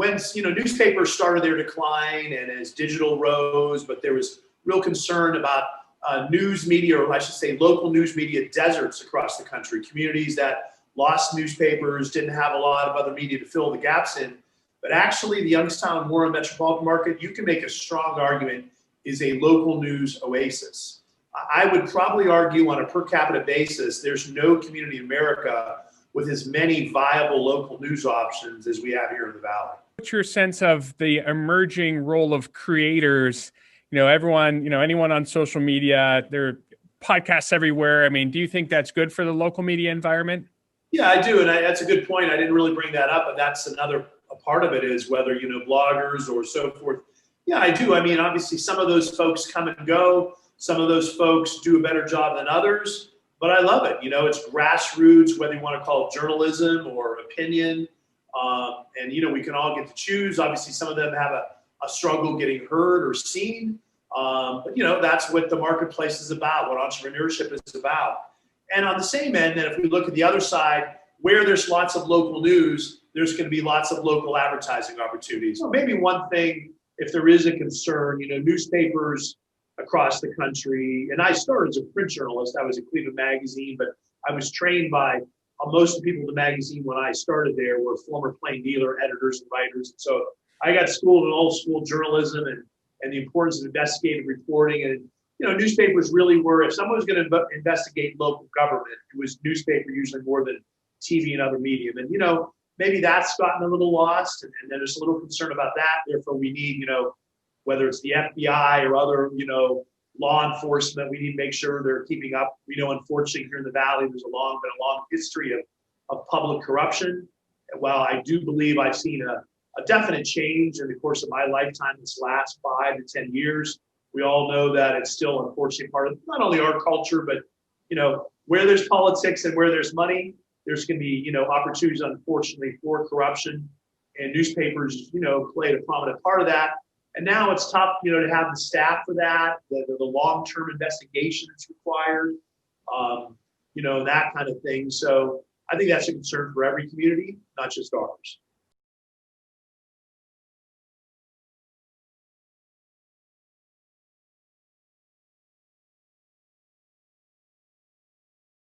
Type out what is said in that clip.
when, newspapers started their decline and as digital rose, but there was real concern about news media, or I should say local news media deserts across the country, communities that lost newspapers, didn't have a lot of other media to fill the gaps in. But actually the Youngstown Warren metropolitan market, you can make a strong argument, is a local news oasis. I would probably argue on a per capita basis, there's no community in America with as many viable local news options as we have here in the Valley. What's your sense of the emerging role of creators? Everyone, anyone on social media, there are podcasts everywhere. I mean, do you think that's good for the local media environment? Yeah, I do. And that's a good point. I didn't really bring that up, but that's another part of it is whether, bloggers or so forth. Yeah, I do. I mean, obviously some of those folks come and go. Some of those folks do a better job than others. But I love it. It's grassroots, whether you want to call it journalism or opinion. And, we can all get to choose. Obviously, some of them have a struggle getting heard or seen. But, that's what the marketplace is about, what entrepreneurship is about. And on the same end, then if we look at the other side, where there's lots of local news, there's going to be lots of local advertising opportunities. So maybe one thing, if there is a concern, newspapers across the country. And I started as a print journalist. I was at Cleveland Magazine, but I was trained by most of the people in the magazine when I started there were former plain dealer editors and writers. And so I got schooled in old school journalism and the importance of investigative reporting. And, newspapers really were, if someone was going to investigate local government, it was newspaper usually more than TV and other medium. And, maybe that's gotten a little lost. And then there's a little concern about that. Therefore, we need, whether it's the FBI or other, law enforcement, we need to make sure they're keeping up. Unfortunately, here in the Valley, there's been a long history of public corruption. And while I do believe I've seen a definite change in the course of my lifetime, this last 5 to 10 years, we all know that it's still, unfortunately, part of not only our culture, but, where there's politics and where there's money, there's going to be, opportunities, unfortunately, for corruption. And newspapers, played a prominent part of that. And now it's tough, to have the staff for that, the long-term investigation that's required, that kind of thing. So I think that's a concern for every community, not just ours.